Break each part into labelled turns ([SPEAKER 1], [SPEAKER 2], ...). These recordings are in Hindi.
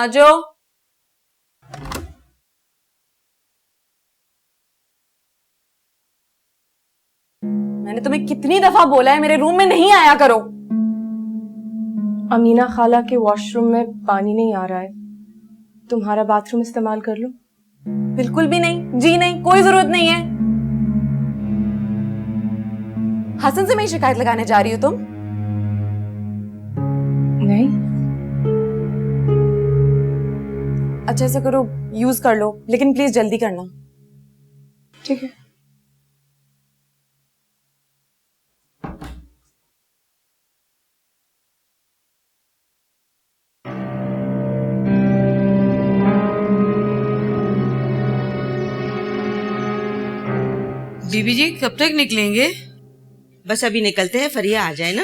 [SPEAKER 1] आ जाओ। मैंने तुम्हें कितनी दफा बोला है मेरे रूम में नहीं आया करो।
[SPEAKER 2] अमीना खाला के वॉशरूम में पानी नहीं आ रहा है, तुम्हारा बाथरूम इस्तेमाल कर लूं?
[SPEAKER 1] बिल्कुल भी नहीं, जी नहीं, कोई जरूरत नहीं है। हसन से मैं शिकायत लगाने जा रही हो तुम?
[SPEAKER 2] नहीं।
[SPEAKER 1] अच्छा ऐसा करो, यूज कर लो, लेकिन प्लीज जल्दी करना।
[SPEAKER 2] ठीक है।
[SPEAKER 3] बीबी जी कब तक निकलेंगे?
[SPEAKER 4] बस अभी निकलते हैं, फरिया आ जाए ना।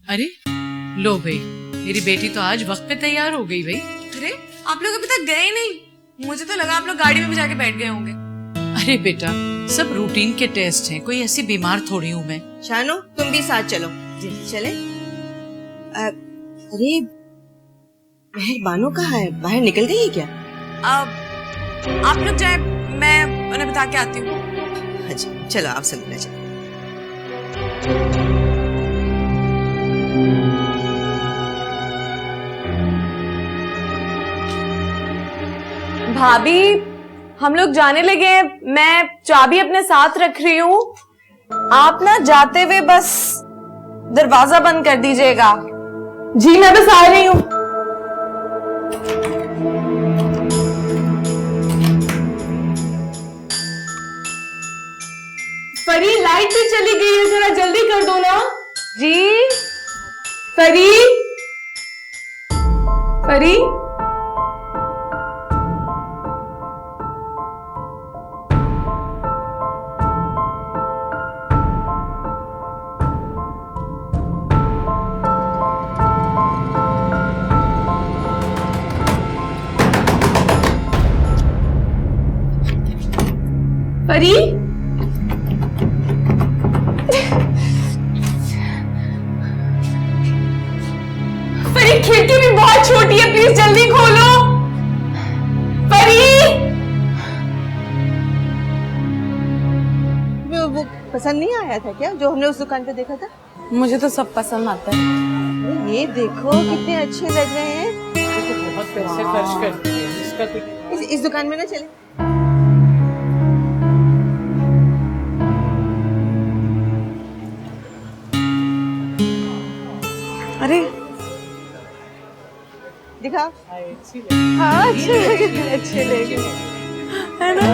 [SPEAKER 3] अरे लो भाई, मेरी बेटी तो आज वक्त पे तैयार हो गई भाई।
[SPEAKER 1] अरे आप लोग अभी तक गए नहीं? मुझे तो लगा आप लोग गाड़ी में भी जाके बैठ गए होंगे।
[SPEAKER 3] अरे बेटा, सब रूटीन के टेस्ट हैं, कोई ऐसी बीमार थोड़ी हूँ मैं।
[SPEAKER 4] शानो तुम भी साथ चलो। चले। अरे बहर बानो कहाँ है? बाहर निकल गई है क्या?
[SPEAKER 1] आप लोग जाए, मैं उन्हें बता के आती हूँ।
[SPEAKER 4] अच्छा चलो, आप सब मिलना। चलो
[SPEAKER 1] भाभी हम लोग जाने लगे हैं, मैं चाबी अपने साथ रख रही हूँ। आप ना जाते हुए बस दरवाजा बंद कर दीजिएगा। जी मैं बस आ रही हूँ।
[SPEAKER 2] परी लाइट भी चली गई है, जरा जल्दी कर दो ना।
[SPEAKER 1] जी
[SPEAKER 2] परी, परी, परी, परी खिड़की भी बहुत छोटी है, प्लीज जल्दी खोलो। परी,
[SPEAKER 4] वो पसंद नहीं आया था क्या जो हमने उस दुकान पे देखा था?
[SPEAKER 1] मुझे तो सब पसंद आता है।
[SPEAKER 4] ये देखो कितने अच्छे लग रहे हैं।
[SPEAKER 3] बहुत पैसे खर्च करती है इसका तो।
[SPEAKER 4] इस दुकान में ना चले?
[SPEAKER 1] अरे
[SPEAKER 4] दिखाओ।
[SPEAKER 1] हाँ अच्छे लगे है ना।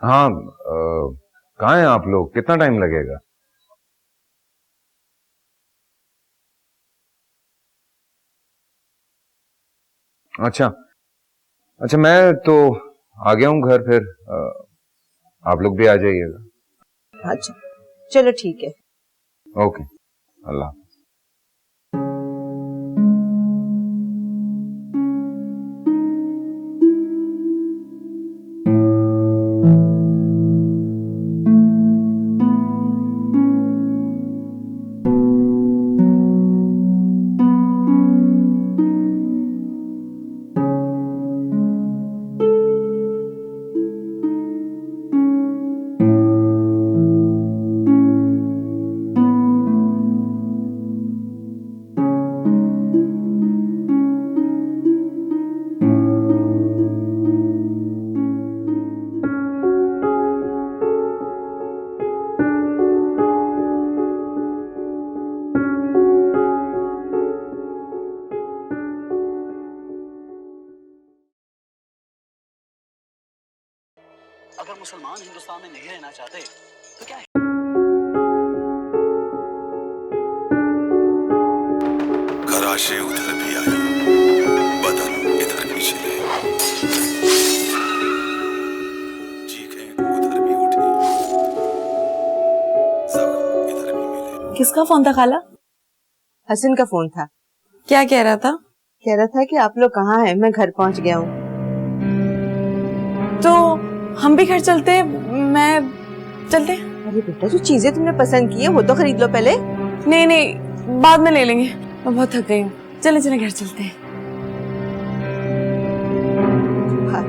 [SPEAKER 5] हाँ, कहाँ हैं आप लोग? कितना टाइम लगेगा? अच्छा अच्छा, मैं तो आ गया हूँ घर। फिर आप लोग भी आ जाइएगा।
[SPEAKER 4] अच्छा चलो ठीक है।
[SPEAKER 5] ओके, अल्लाह।
[SPEAKER 6] अगर मुसलमान हिंदुस्तान में नहीं रहना चाहते तो क्या है?
[SPEAKER 7] खराशे उधर भी आई, बदन इधर भी चले, चीखें उधर भी उठी, जख्म इधर भी मिले।
[SPEAKER 1] किसका फोन था खाला?
[SPEAKER 4] हसन का फोन था।
[SPEAKER 1] क्या कह रहा था?
[SPEAKER 4] कह रहा था कि आप लोग कहाँ हैं, मैं घर पहुंच गया हूँ।
[SPEAKER 1] तो हम भी घर चलते, मैं चलते।
[SPEAKER 4] अरे बेटा, जो चीजें तुमने पसंद की है वो तो खरीद लो पहले।
[SPEAKER 1] नहीं नहीं, बाद में ले लेंगे, मैं बहुत थक गई हूँ। चले चले घर चलते हैं।
[SPEAKER 4] हाँ।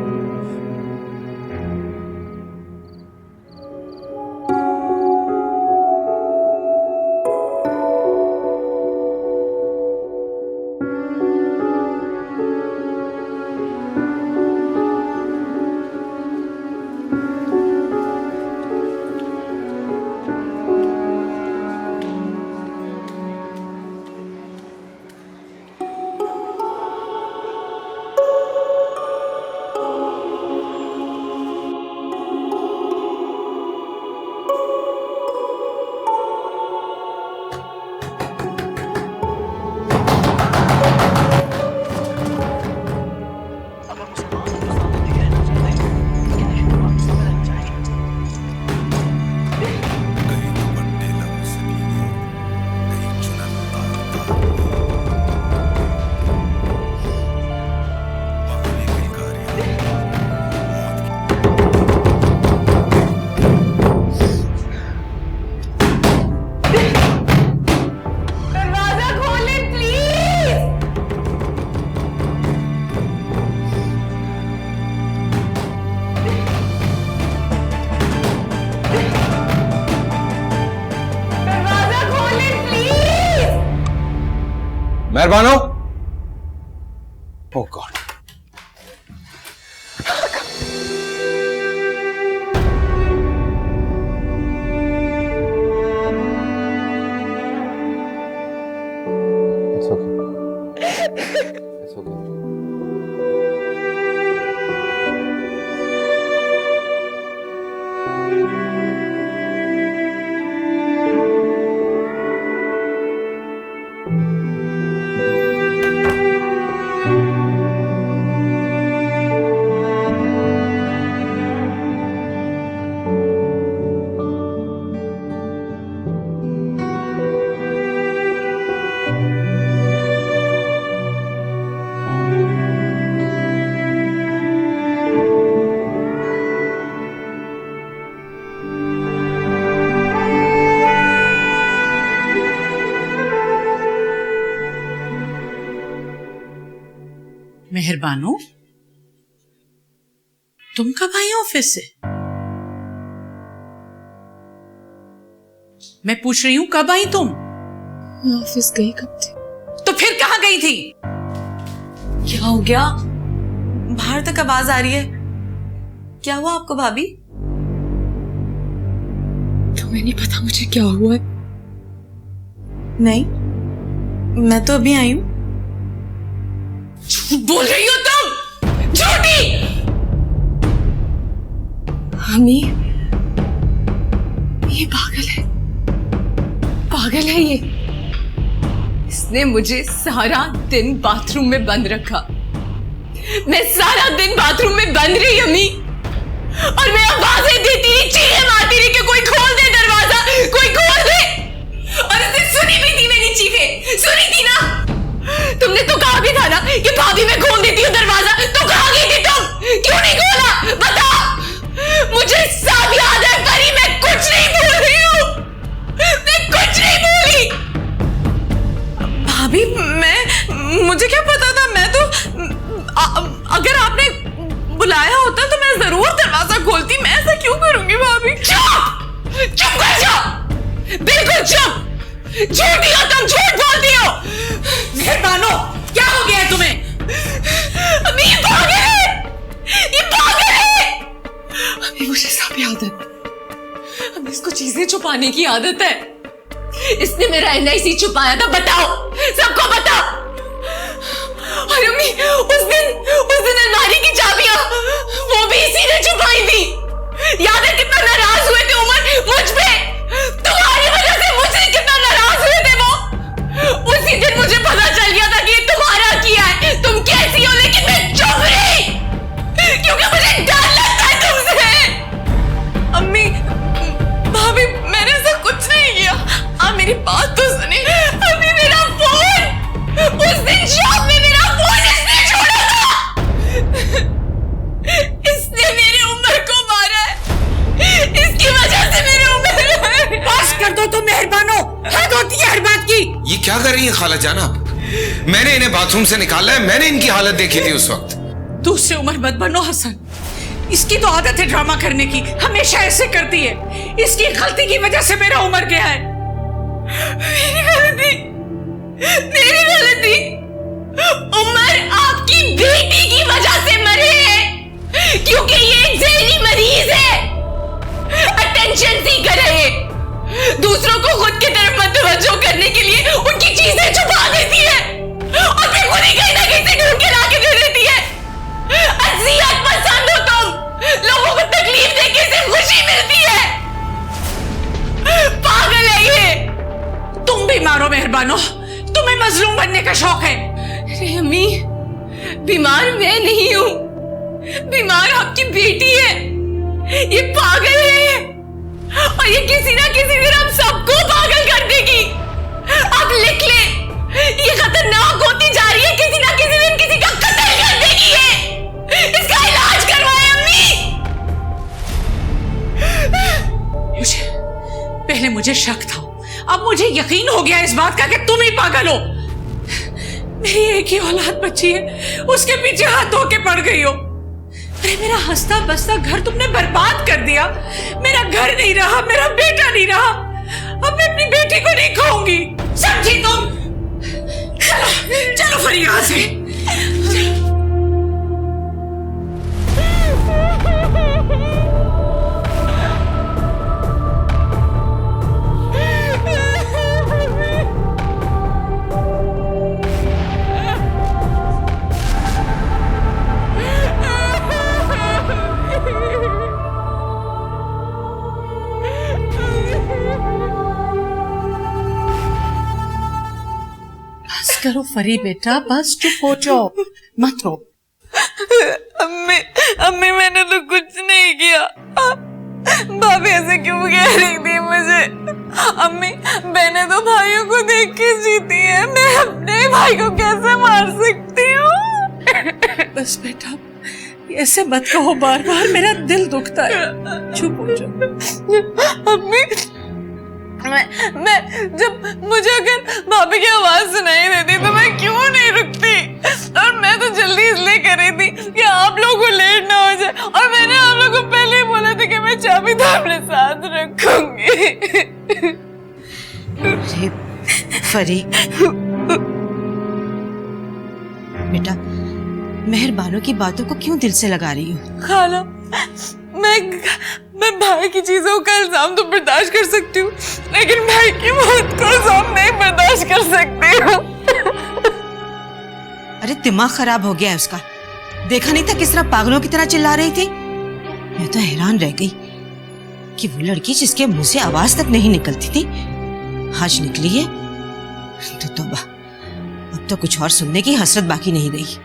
[SPEAKER 6] अगर मुसलमान हिंदुस्तान में नहीं रहना चाहते तो क्या है? पाकिस्तान में रहना चाहेंगे।
[SPEAKER 7] कहीं दुपट्टे लबों से भीगे, कहीं चुनन तार तार में, बहाने किलकारियां,
[SPEAKER 2] दरवाजा खोले प्लीज। दरवाजा खोले प्लीज।
[SPEAKER 5] मेहरबान हो। Oh God. It's okay. It's okay.
[SPEAKER 3] मेहरबानो, तुम कब आई ऑफिस से? मैं पूछ रही हूं कब आई तुम?
[SPEAKER 2] मैं ऑफिस गई कब थी?
[SPEAKER 3] तो फिर कहां गई थी?
[SPEAKER 1] क्या हो गया? बाहर तक आवाज आ रही है। क्या हुआ आपको भाभी?
[SPEAKER 2] तुम्हें नहीं पता मुझे क्या हुआ है?
[SPEAKER 1] नहीं, मैं तो अभी आई हूं।
[SPEAKER 3] बोल रही हो तुम? झूठी!
[SPEAKER 2] हमी, ये पागल है ये। इसने मुझे सारा दिन बाथरूम में बंद रखा मैं सारा दिन बाथरूम में बंद रही अम्मी, और मैं आवाजें देती रही, चीखें मारती रही कि कोई खोल दे दरवाजा, कोई खोल दे। और उसने सुनी भी थी मेरी चीखें, सुनी थी ना। तुमने तो कहा भी था ना कि भाभी मैं खोल देती हूँ दरवाजा, तो कहाँ गई थी तुम? क्यों नहीं खोला बताओ। मुझे सब याद है परी, मैं कुछ नहीं भूल रही हूँ, मैं कुछ नहीं भूली।
[SPEAKER 3] भाभी मुझे क्या पता था, मैं तो अगर आपने बुलाया होता तो मैं जरूर दरवाजा खोलती, मैं ऐसा क्यों करूंगी भाभी।
[SPEAKER 2] चुप कर जाओ, बिल्कुल चुप। झूठी हो तुम, झूठ बोलती हो।
[SPEAKER 3] मेहरबानो, क्या हो गया है तुम्हें?
[SPEAKER 2] अभी ये पागल है, ये पागल है।
[SPEAKER 3] अभी मुझे सब याद है, अभी इसको चीजें छुपाने की आदत है।
[SPEAKER 2] इसने मेरा एनआईसी छुपाया था, बताओ, सबको बताओ। और अम्मी उस दिन अलमारी की चाबियां वो भी इसी ने छुपाई थी। याद है कितना नाराज हुए थे उमर मुझ पे, तुम्हारी वजह से मुझसे कितना नाराज हुए थे वो। उसी दिन मुझे पता चल गया था कि ये तुम्हारा किया है, तुम कैसी हो, लेकिन मैं चुप रही क्योंकि मुझे डर लगता है तुमसे।
[SPEAKER 3] अम्मी, भाभी मैंने ऐसा कुछ नहीं किया, आप मेरी बात तो सुनिए।
[SPEAKER 2] अभी मेरा फोन, उस दिन शॉप में मेरा फोन इसने छोड़ा था। इसने मेरी उम्र को मारा है, इसकी वजह से मेरी उम्र।
[SPEAKER 3] बस कर दो तो मेहरबानो, हद होती है हर बात की।
[SPEAKER 8] ये क्या कर रही है खाला जान आप? मैंने इन्हें बाथरूम से निकाला है, मैंने इनकी हालत देखी थी उस वक्त।
[SPEAKER 3] दूसरे उम्र मत बनो हसन, इसकी तो आदत है ड्रामा करने की, हमेशा ऐसे करती है। इसकी गलती की वजह से मेरा उम्र गया है।
[SPEAKER 2] मेरी गलती। उमर आपकी बेटी की वजह से मरे हैं, क्योंकि ये एक जहरी मरीज है, अटेंशन सीकर है, दूसरों को खुद की तरफ मतवज्जो करने के लिए उनकी चीजें छुपा देती है और फिर खुद ही कहीं ना कहीं से ढूंढ के लाके दे देती है। अज़ियत पसंद हो तुम, लोगों को तकलीफ देके से खुशी मिलती है। पागल है ये।
[SPEAKER 3] तुम भी मारो मेहरबानो, तुम्हें मजलूम बनने का शौक है।
[SPEAKER 2] अरे अम्मी, बीमार मैं नहीं हूं, बीमार आपकी बेटी है। ये पागल है और ये किसी ना किसी दिन हम सबको पागल कर देगी। आप लिख ले, ये खतरनाक होती जा रही है, किसी ना किसी दिन किसी का कत्ल कर देगी ये। इसका इलाज करवाएं अम्मी।
[SPEAKER 3] पहले मुझे शक था, अब मुझे यकीन हो गया इस बात का कि तुम ही पागल हो। मेरी एक ही औलाद बची है, उसके पीछे हाथ धो के पड़ गई हो। अरे मेरा हंसता बसता घर तुमने बर्बाद कर दिया। मेरा घर नहीं रहा, मेरा बेटा नहीं रहा, अब मैं अपनी बेटी को नहीं खाऊंगी, समझी तुम? चलो चलो फिर यहां से। करो फरी बेटा, बस चुप हो जाओ, मत रो।
[SPEAKER 2] अम्मी मैंने तो कुछ नहीं किया। भाभी ऐसे क्यों कह रही थी मुझे? अम्मी मैंने तो भाइयों को देख के जीती है, मैं अपने भाई को कैसे मार सकती हूँ?
[SPEAKER 3] बस बेटा ऐसे मत कहो बार बार, मेरा दिल दुखता है, चुप हो जाओ।
[SPEAKER 2] अम्मी मैं जब मुझे अगर भाभी की आवाज सुनाई देती तो मैं क्यों नहीं रुकती, और मैं तो जल्दी इसलिए कर रही थी कि आप लोगों को लेट ना हो जाए, और मैंने आप लोगों को पहले ही बोला था कि मैं चाबी तो अपने साथ रखूंगी।
[SPEAKER 4] अरे फरी बेटा, मेहरबानों की बातों को क्यों दिल से लगा रही हो?
[SPEAKER 2] खाला मैं भाई की चीजों का इल्जाम तो बर्दाश्त कर सकती हूँ, लेकिन भाई की मौत का इल्जाम नहीं बर्दाश्त कर सकती हूँ।
[SPEAKER 4] अरे दिमाग खराब हो गया है उसका, देखा नहीं था किस तरह पागलों की तरह चिल्ला रही थी। मैं तो हैरान रह गई कि वो लड़की जिसके मुंह से आवाज तक नहीं निकलती थी आज निकली है। तो तौबा, अब तो कुछ और सुनने की हसरत बाकी नहीं रही।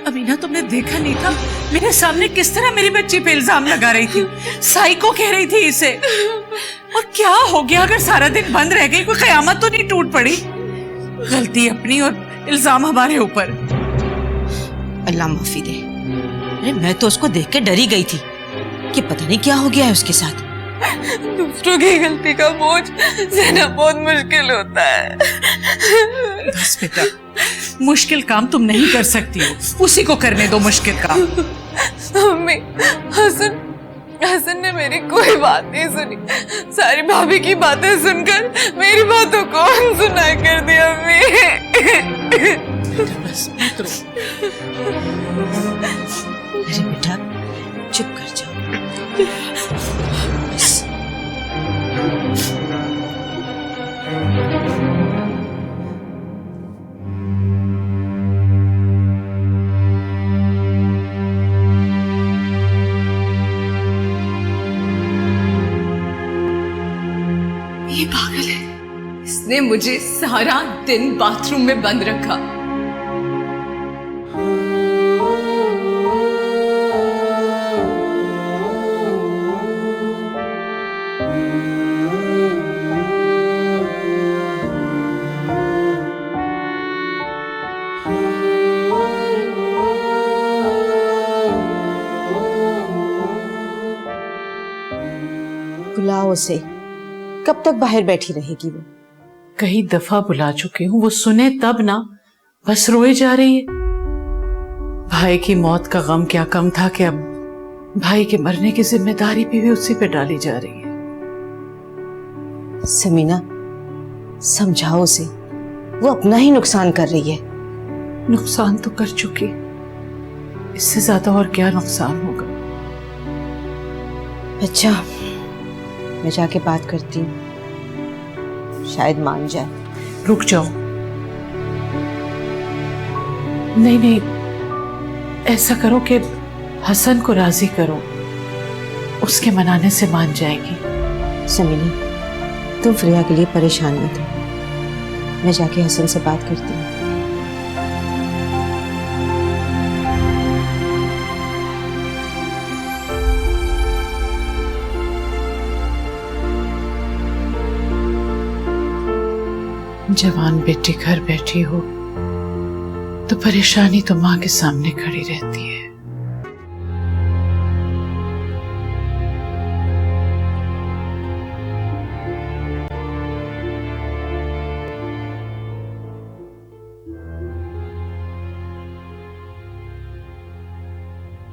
[SPEAKER 3] अमीना, तुमने देखा नहीं था मेरे सामने किस तरह मेरी बच्ची पे इल्जाम लगा रही थी, साइको कह रही थी इसे। और क्या हो गया अगर सारा दिन बंद रह गई, कोई कयामत तो नहीं टूट पड़ी? गलती अपनी और इल्जाम हमारे ऊपर।
[SPEAKER 4] अल्लाह माफी दे। अरे मैं तो उसको देख के डरी गई थी कि पता नहीं क्या हो गया है उसके साथ।
[SPEAKER 1] दूसरों की गलती का बोझ सहना बहुत मुश्किल होता है।
[SPEAKER 3] बस बेटा, मुश्किल काम तुम नहीं कर सकती हो, उसी को करने दो मुश्किल काम।
[SPEAKER 1] मम्मी, हसन ने मेरी कोई बात नहीं सुनी। सारी भाभी की बातें सुनकर मेरी बातों को अनसुना कर दिया। मम्मी
[SPEAKER 3] बस मत रो।
[SPEAKER 4] अरे बेटा चुप कर जाओ। बस।
[SPEAKER 2] ये पागल है, इसने मुझे सारा दिन बाथरूम में बंद रखा।
[SPEAKER 4] बुलाओ उसे, कब तक बाहर बैठी रहेगी वो?
[SPEAKER 3] कई दफा बुला चुकी हूँ, वो सुने तब ना, बस रोए जा रही है। भाई की मौत का गम क्या कम था कि अब भाई के मरने की जिम्मेदारी भी उसी पे डाली जा रही है।
[SPEAKER 4] समीना समझाओ उसे, वो अपना ही नुकसान कर रही है।
[SPEAKER 3] नुकसान तो कर चुकी, इससे ज्यादा और क्या नुकसान होगा।
[SPEAKER 4] अच्छा मैं जाके बात करती हूँ, शायद मान जाए।
[SPEAKER 3] रुक जाओ, नहीं नहीं, ऐसा करो कि हसन को राजी करो, उसके मनाने से मान जाएगी।
[SPEAKER 4] समीना तुम फ्रिया के लिए परेशान मत हो, मैं जाके हसन से बात करती हूँ।
[SPEAKER 3] जवान बेटी घर बैठी हो तो परेशानी तो माँ के सामने खड़ी रहती है।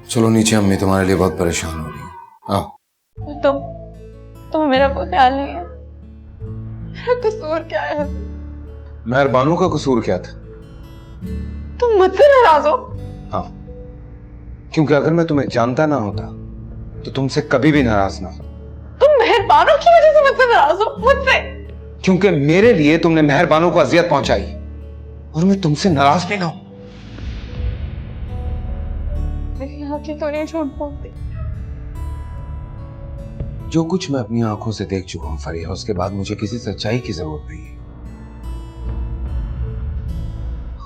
[SPEAKER 8] चलो नीचे, अम्मी तुम्हारे लिए बहुत परेशान हो रही है। आओ।
[SPEAKER 1] तुम मेरा कोई ख्याल नहीं है। मेरा कसूर क्या है?
[SPEAKER 5] मेहरबानों का कसूर क्या था?
[SPEAKER 1] तुम मुझसे नाराज हो?
[SPEAKER 5] हाँ, क्योंकि अगर मैं तुम्हें जानता ना होता तो तुमसे कभी भी नाराज ना हो।
[SPEAKER 1] तुम मेहरबानों की वजह से मुझसे नाराज हो? मुझसे?
[SPEAKER 5] क्योंकि मेरे लिए तुमने मेहरबानों को अजियत पहुंचाई और मैं तुमसे नाराज भी ना हूं।
[SPEAKER 1] मेरी आंखें तो नहीं झूठ बोलती।
[SPEAKER 5] जो कुछ मैं अपनी आंखों से देख चुका हूं फरिया, उसके बाद मुझे किसी सच्चाई की जरूरत नहीं है।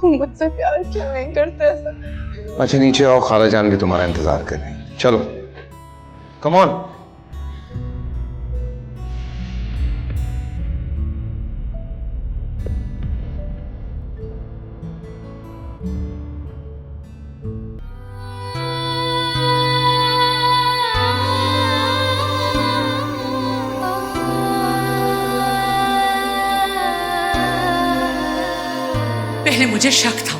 [SPEAKER 1] मुझसे प्यार क्यों नहीं करते ऐसा?
[SPEAKER 5] अच्छा नीचे आओ, खाला जान भी तुम्हारा इंतजार कर रही है। चलो कम ऑन।
[SPEAKER 3] पहले मुझे शक था,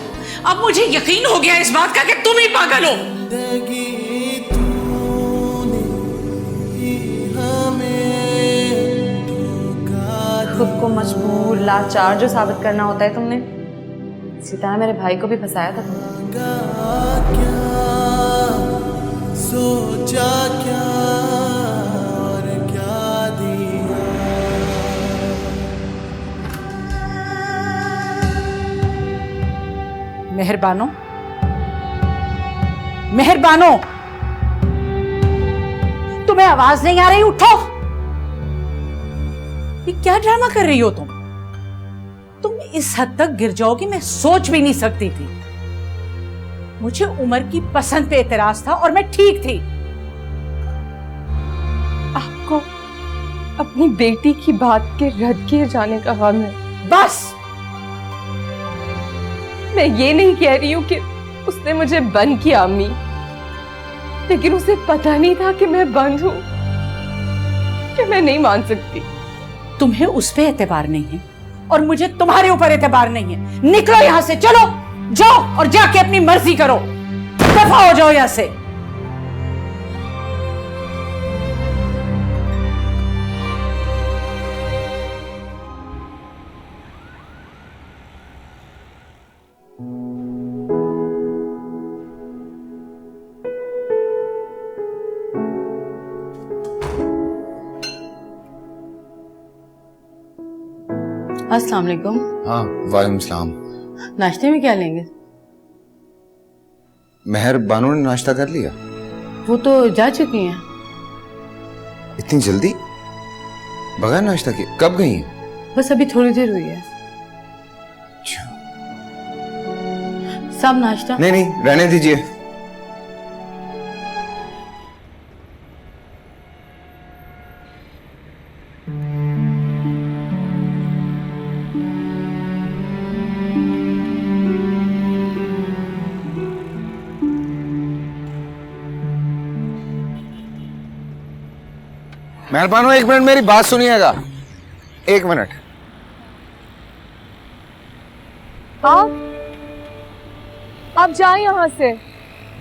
[SPEAKER 3] अब मुझे यकीन हो गया इस बात का कि तुम ही पागल हो।
[SPEAKER 1] खुद को मजबूर, लाचार जो साबित करना होता है तुमने, इसी तरह मेरे भाई को भी फंसाया था तुमने।
[SPEAKER 9] सोचा क्या और क्या दिया।
[SPEAKER 3] मेहरबानो, मेहरबानो, तुम्हें आवाज नहीं आ रही? उठो। ये क्या ड्रामा कर रही हो तुम इस हद तक गिर जाओगी मैं सोच भी नहीं सकती थी। मुझे उमर की पसंद पे एतराज था और मैं ठीक थी।
[SPEAKER 1] आपको अपनी बेटी की बात के रद्द किए जाने का गम है।
[SPEAKER 3] बस
[SPEAKER 1] मैं ये नहीं कह रही हूँ कि उसने मुझे बंद किया अम्मी, लेकिन उसे पता नहीं था कि मैं बंद हूँ, कि मैं नहीं मान सकती।
[SPEAKER 3] तुम्हें उस पे एतबार नहीं है और मुझे तुम्हारे ऊपर एतबार नहीं है। निकलो यहां से, चलो जाओ और जाके अपनी मर्जी करो, दफा हो जाओ यहां से।
[SPEAKER 2] अस्सलाम वालेकुम।
[SPEAKER 8] हाँ वालेकुम सलाम।
[SPEAKER 2] नाश्ते में क्या लेंगे?
[SPEAKER 8] मेहर बानो ने नाश्ता कर लिया?
[SPEAKER 2] वो तो जा चुकी हैं।
[SPEAKER 8] इतनी जल्दी? बगैर नाश्ता किए कब गई हैं?
[SPEAKER 2] बस अभी थोड़ी देर हुई है। सब नाश्ता?
[SPEAKER 8] नहीं नहीं रहने दीजिए। मेहरबानो एक मिनट मेरी बात सुनिएगा। एक मिनट।
[SPEAKER 1] आप जाए यहाँ से।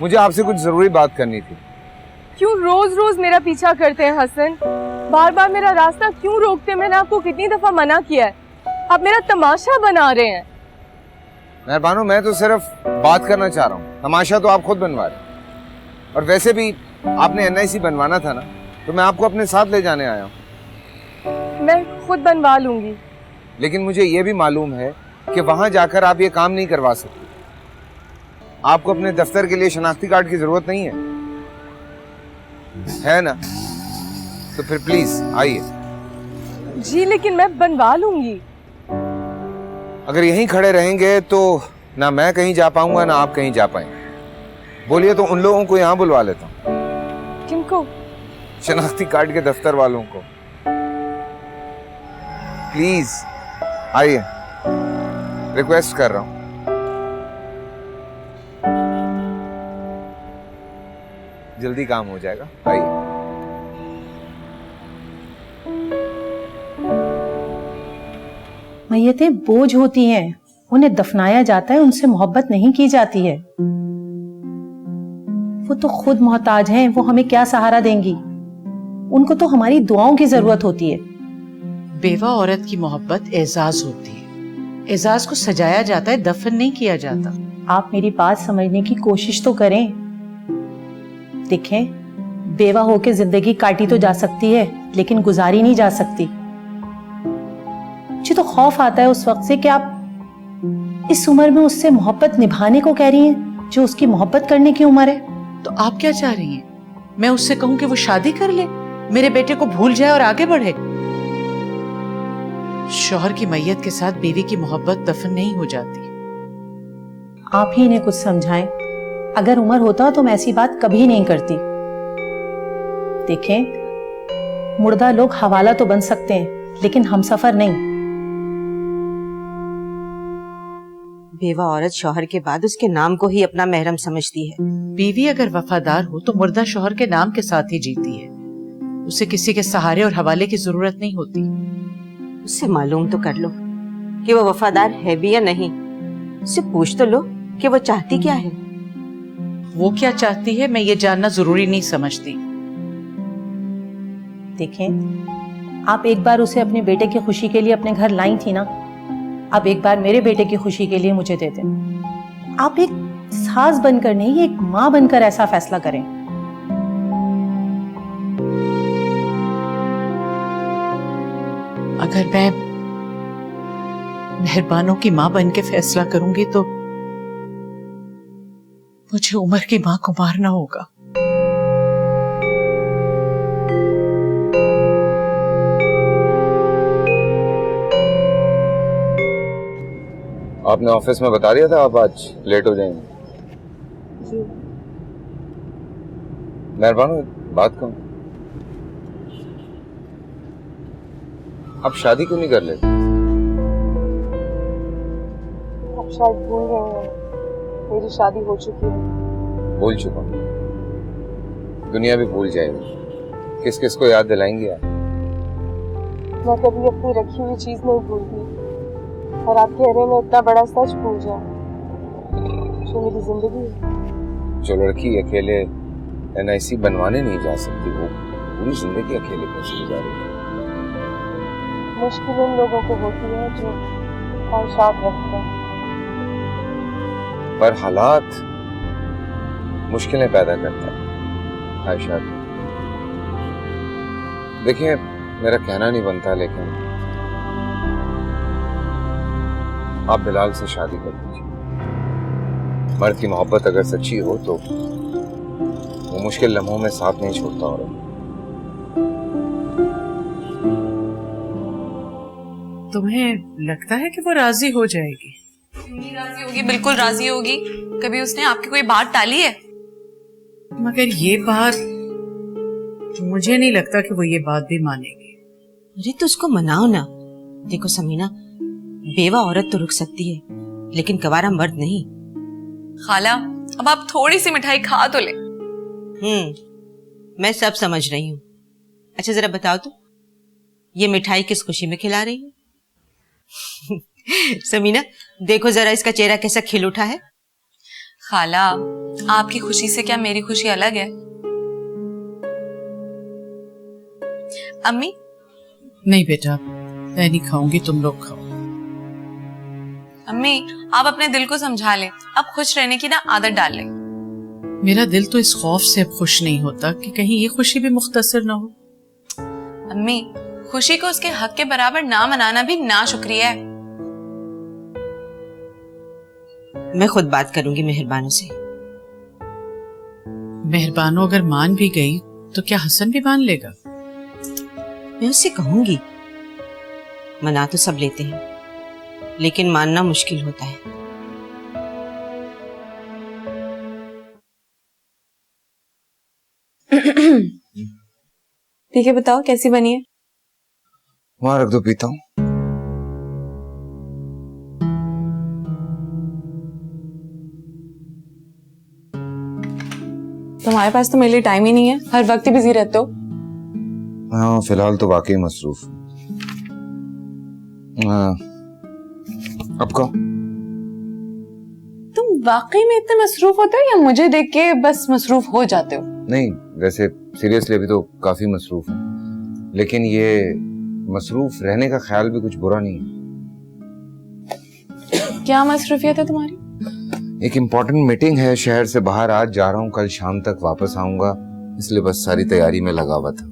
[SPEAKER 5] मुझे आपसे कुछ जरूरी बात करनी थी।
[SPEAKER 1] क्यों रोज रोज मेरा पीछा करते हैं हसन? बार बार मेरा रास्ता क्यों रोकते हैं? मैंने आपको कितनी दफा मना किया है, आप मेरा तमाशा बना रहे हैं।
[SPEAKER 5] मेहरबानो मैं तो सिर्फ बात करना चाह रहा हूँ, तमाशा तो आप खुद बनवा रहे। और वैसे भी आपने NIC बनवाना था ना, तो मैं आपको अपने साथ ले जाने आया हूँ।
[SPEAKER 1] मैं खुद बनवा लूंगी।
[SPEAKER 5] लेकिन मुझे ये भी मालूम है कि वहां जाकर आप ये काम नहीं करवा सकते। आपको अपने दफ्तर के लिए शनाख्ती कार्ड की जरूरत नहीं है ना? तो फिर प्लीज आइए।
[SPEAKER 1] जी लेकिन मैं बनवा लूंगी।
[SPEAKER 5] अगर यहीं खड़े रहेंगे तो ना मैं कहीं जा पाऊंगा ना आप कहीं जा पाएंगे। बोलिए तो उन लोगों को यहाँ बुलवा लेता हूँ।
[SPEAKER 1] किनको?
[SPEAKER 5] शनाख्ती कार्ड के दफ्तर वालों को। प्लीज आइए, रिक्वेस्ट कर रहा हूं। जल्दी काम हो जाएगा, आइए।
[SPEAKER 10] मैयतें बोझ होती हैं, उन्हें दफनाया जाता है, उनसे मोहब्बत नहीं की जाती है। वो तो खुद मोहताज हैं, वो हमें क्या सहारा देंगी? उनको तो हमारी दुआओं की जरूरत होती है।
[SPEAKER 3] बेवा औरत की मोहब्बत एजाज होती है। एजाज को सजाया जाता है, दफन नहीं किया जाता।
[SPEAKER 10] आप मेरी बात समझने की कोशिश तो करें। देखें, बेवा होके जिंदगी काटी तो जा सकती है, लेकिन गुजारी नहीं जा सकती। मुझे तो खौफ आता है उस वक्त से कि आप इस उम्र में उससे मोहब्बत निभाने को कह रही हैं, जो उसकी मोहब्बत करने की उम्र है।
[SPEAKER 3] तो आप क्या चाह रही हैं? मैं उससे कहूं कि वो शादी कर ले, मेरे बेटे को भूल जाए और आगे बढ़े? शौहर की मैयत के साथ बीवी की मोहब्बत दफन नहीं हो जाती।
[SPEAKER 10] आप ही इन्हें कुछ समझाएं। अगर उम्र होता तो मैं ऐसी बात कभी नहीं करती। देखें, मुर्दा लोग हवाला तो बन सकते हैं, लेकिन हमसफर नहीं।
[SPEAKER 4] बेवा औरत शौहर के बाद उसके नाम को ही अपना महरम समझती है।
[SPEAKER 3] बीवी अगर वफादार हो तो मुर्दा शौहर के नाम के साथ ही जीती है। उसे किसी के सहारे और हवाले की जरूरत नहीं होती।
[SPEAKER 4] उससे मालूम तो कर लो कि वो वफादार है भी या नहीं। उससे पूछ तो लो कि वो चाहती क्या है।
[SPEAKER 3] वो क्या चाहती है मैं ये जानना जरूरी नहीं समझती।
[SPEAKER 10] देखें, आप एक बार उसे अपने बेटे की खुशी के लिए अपने घर लाई थी ना, अब एक बार मेरे बेटे की खुशी के लिए मुझे दे दें। आप एक सास बनकर नहीं, एक मां बनकर ऐसा फैसला करें।
[SPEAKER 3] अगर मैं मेहरबानों की मां बन के फैसला करूंगी तो मुझे उमर की मां को मारना होगा।
[SPEAKER 5] आपने ऑफिस में बता दिया था आप आज लेट हो जाएंगे। मेहरबान बात कहूं, आप शादी क्यों नहीं कर लेते?
[SPEAKER 1] आप शायद भूल गए हैं, मेरी शादी हो चुकी है।
[SPEAKER 5] भूल चुका हूं, दुनिया भी भूल जाएगी। किस किस को याद दिलाएंगे आप?
[SPEAKER 1] मैं कभी अपनी रखी हुई चीज नहीं भूलती, और आप कह रहे हैं मैं इतना बड़ा सच भूल जाऊं जो मेरी जिंदगी है।
[SPEAKER 5] जो लड़की अकेले NIC बनवाने नहीं जा सकती, वो पूरी जिंदगी अकेले कैसे गुजारेगी?
[SPEAKER 1] मुश्किल उन लोगों को होती है जो ख्वाहिशात रखते हैं,
[SPEAKER 5] पर हालात मुश्किलें पैदा करता है। ख्वाहिशात, देखिए मेरा कहना नहीं बनता, लेकिन आप बिलाल से शादी कर दीजिए। मर्द की मोहब्बत अगर सच्ची हो तो वो मुश्किल लम्हों में साथ नहीं छोड़ता। और
[SPEAKER 3] तुम्हें लगता है कि वो राजी हो जाएगी?
[SPEAKER 2] राजी होगी, बिल्कुल राजी होगी। कभी उसने आपकी कोई बात टाली है?
[SPEAKER 3] मगर ये बात मुझे नहीं लगता कि वो ये बात भी मानेगी।
[SPEAKER 4] अरे तो उसको मनाओ ना। देखो समीना, बेवा औरत तो रुक सकती है, लेकिन कवारा मर्द नहीं।
[SPEAKER 2] खाला, अब आप थोड़ी सी मिठाई खा तो ले।
[SPEAKER 4] मैं सब समझ रही हूँ। अच्छा जरा बताओ तो, ये मिठाई किस खुशी में खिला रही है? समीना देखो जरा, इसका चेहरा कैसा खिल उठा है।
[SPEAKER 2] खाला, आपकी खुशी से क्या मेरी खुशी अलग है? अम्मी?
[SPEAKER 3] नहीं बेटा, मैं नहीं खाऊंगी, तुम लोग खाओ।
[SPEAKER 2] अम्मी, आप अपने दिल को समझा लें, अब खुश रहने की ना आदत डाल लें।
[SPEAKER 3] मेरा दिल तो इस खौफ से अब खुश नहीं होता कि कहीं ये खुशी भी मुख्तसर ना हो।
[SPEAKER 2] अम्मी, खुशी को उसके हक के बराबर ना मनाना भी ना शुक्रिया है।
[SPEAKER 4] मैं खुद बात करूंगी मेहरबानों से।
[SPEAKER 3] मेहरबानों अगर मान भी गई तो क्या हसन भी मान लेगा?
[SPEAKER 4] मैं उससे कहूंगी। मना तो सब लेते हैं, लेकिन मानना मुश्किल होता है।
[SPEAKER 1] ठीक है, बताओ कैसी बनी है?
[SPEAKER 5] वहां रख दो, पीता हूं।
[SPEAKER 1] तुम्हारे पास तो मेरे लिए टाइम ही नहीं है, हर वक्त ही बिजी रहते हो।
[SPEAKER 5] हाँ, फिलहाल तो वाकई मसरूफ हूं। अब कहो,
[SPEAKER 1] तुम वाकई में इतने मसरूफ होते हो या मुझे देख के बस मसरूफ हो जाते हो?
[SPEAKER 5] नहीं वैसे सीरियसली अभी तो काफी मसरूफ हूं, लेकिन ये मसरूफ रहने का ख्याल भी कुछ बुरा नहीं है।
[SPEAKER 1] क्या मसरूफियत है तुम्हारी?
[SPEAKER 5] एक इम्पोर्टेंट मीटिंग है शहर से बाहर, आज जा रहा हूँ, कल शाम तक वापस आऊंगा, इसलिए बस सारी तैयारी में लगा हुआ था।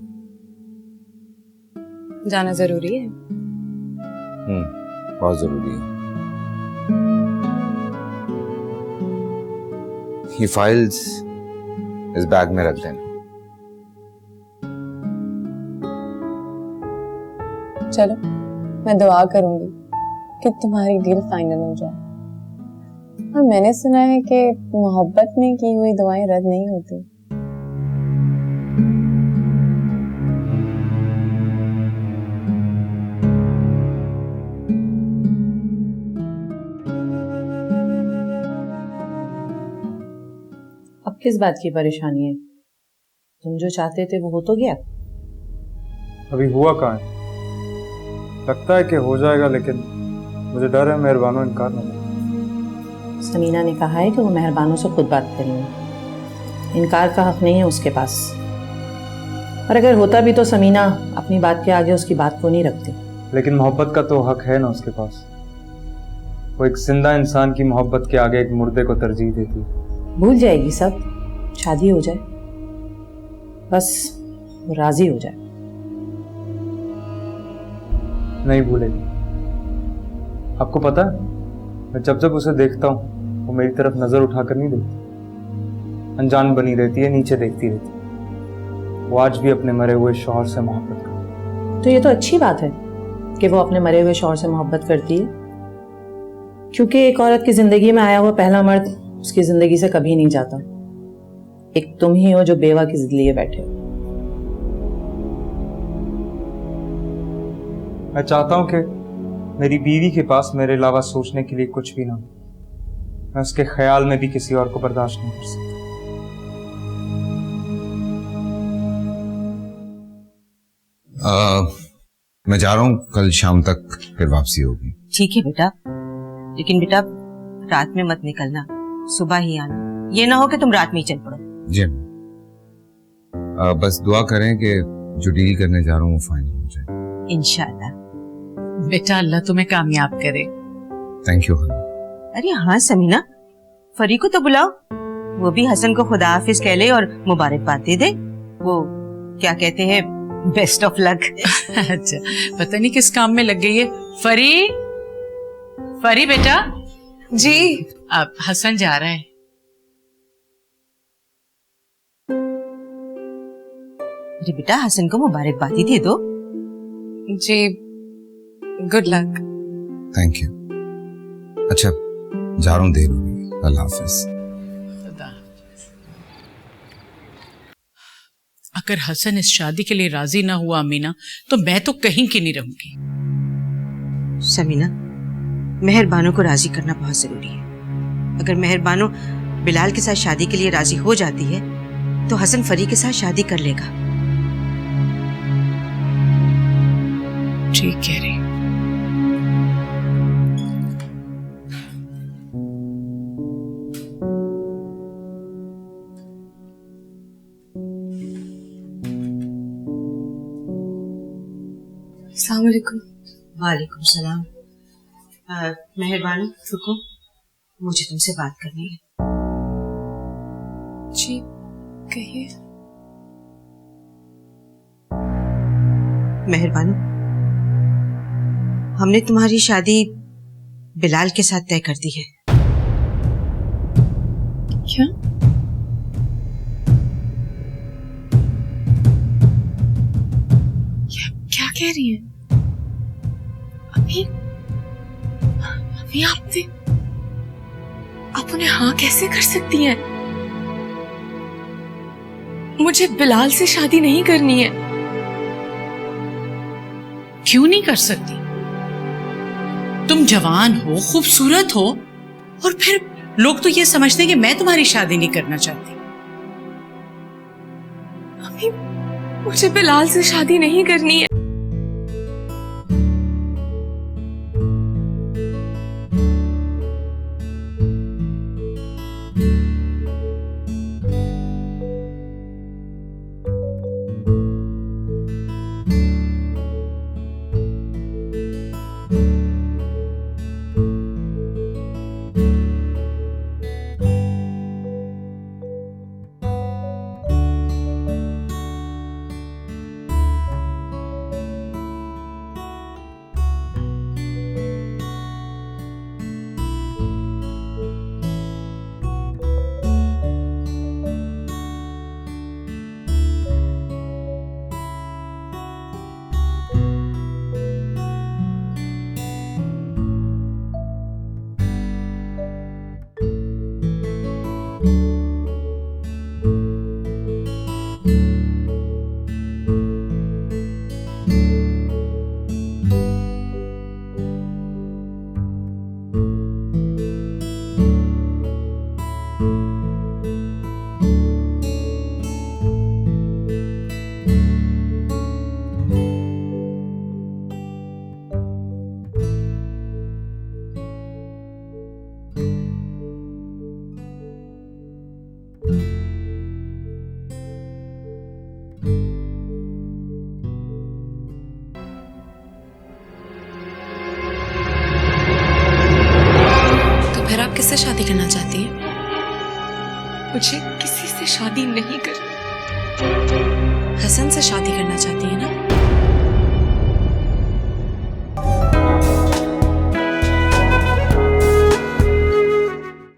[SPEAKER 1] जाना जरूरी है?
[SPEAKER 5] बहुत जरूरी है। ये फाइल्स इस बैग में रख देना।
[SPEAKER 1] चलो, मैं दुआ करूंगी कि तुम्हारी डील फाइनल हो जाए। और मैंने सुना है कि मोहब्बत में की हुई दुआएं रद्द नहीं होती।
[SPEAKER 10] अब किस बात की परेशानी है? तुम जो चाहते थे वो हो तो गया।
[SPEAKER 11] अभी हुआ कहाँ है? लगता है कि हो जाएगा, लेकिन मुझे डर है मेहरबानों इनकार न करें।
[SPEAKER 10] समीना ने कहा है कि वो मेहरबानों से खुद बात करेंगे। इनकार का हक नहीं है उसके पास, और अगर होता भी तो समीना अपनी बात के आगे उसकी बात को नहीं रखती।
[SPEAKER 11] लेकिन मोहब्बत का तो हक है ना उसके पास। वो एक जिंदा इंसान की मोहब्बत के आगे एक मुर्दे को तरजीह देती है।
[SPEAKER 10] भूल जाएगी सब, शादी हो जाए, बस वो राजी हो जाए।
[SPEAKER 11] नहीं भूलेगी। आपको पता है, मैं जब जब उसे देखता हूँ वो मेरी तरफ नजर उठाकर नहीं देखती, अनजान बनी रहती है, नीचे देखती रहती है। वो आज भी अपने मरे हुए शौहर से मोहब्बत करती है।
[SPEAKER 10] तो ये तो अच्छी बात है कि वो अपने मरे हुए शौहर से मोहब्बत करती है, क्योंकि एक औरत की जिंदगी में आया हुआ पहला मर्द उसकी जिंदगी से कभी नहीं जाता। एक तुम ही हो जो बेवा की जिद लिए बैठे हो।
[SPEAKER 11] मैं चाहता हूं कि मेरी बीवी के पास मेरे अलावा सोचने के लिए कुछ भी ना हो। मैं उसके ख्याल में भी किसी और को बर्दाश्त नहीं कर सकता।
[SPEAKER 8] मैं जा रहा हूँ, कल शाम तक फिर वापसी होगी।
[SPEAKER 4] ठीक है बेटा, लेकिन बेटा रात में मत निकलना, सुबह ही आना। ये ना हो कि तुम रात में ही चल पड़ो।
[SPEAKER 8] जी बस दुआ करें कि जो डील करने जा रहा हूँ वो फाइनल हो जाए
[SPEAKER 4] इंशाल्लाह।
[SPEAKER 3] बेटा अल्लाह तुम्हें कामयाब करे।
[SPEAKER 8] Thank you.
[SPEAKER 4] अरे हाँ समीना, फरी को तो बुलाओ, वो भी हसन को खुदा हाफिज कह ले और मुबारकबाद दे दे। वो क्या कहते हैं, बेस्ट ऑफ लक।
[SPEAKER 3] अच्छा, पता नहीं किस काम में लग गई है। फरी, फरी बेटा।
[SPEAKER 1] जी।
[SPEAKER 3] अब हसन जा रहा है।
[SPEAKER 4] अरे बेटा हसन को मुबारकबादी दे दो।
[SPEAKER 1] जी, गुड लक।
[SPEAKER 8] Thank you. अच्छा, जा रहा हूँ, देर हो गई। अल्लाह हाफिज।
[SPEAKER 3] अगर हसन इस शादी के लिए राजी ना हुआ अमीना, तो मैं तो कहीं की नहीं रहूंगी।
[SPEAKER 4] समीना, मेहरबानो को राजी करना बहुत जरूरी है। अगर मेहरबानो बिलाल के साथ शादी के लिए राजी हो जाती है तो हसन फरी के साथ शादी कर लेगा।
[SPEAKER 3] ठीक कह रही।
[SPEAKER 1] अस्सलाम वालेकुम।
[SPEAKER 4] वालेकुम सलाम। मेहरबानो रुको, मुझे तुमसे बात करनी है।
[SPEAKER 1] जी कहिए।
[SPEAKER 4] मेहरबानो, हमने तुम्हारी शादी बिलाल के साथ तय कर दी है।
[SPEAKER 1] क्या? क्या कह रही हैं? अभी आप उन्हें हाँ कैसे कर सकती हैं? मुझे बिलाल से शादी नहीं करनी है।
[SPEAKER 3] क्यों नहीं कर सकती? तुम जवान हो, खूबसूरत हो, और फिर लोग तो ये समझते हैं कि मैं तुम्हारी शादी नहीं करना चाहती।
[SPEAKER 1] अभी मुझे बिलाल से शादी नहीं करनी है। किससे शादी करना चाहती है? मुझे किसी से शादी नहीं करनी। हसन से शादी करना चाहती है ना?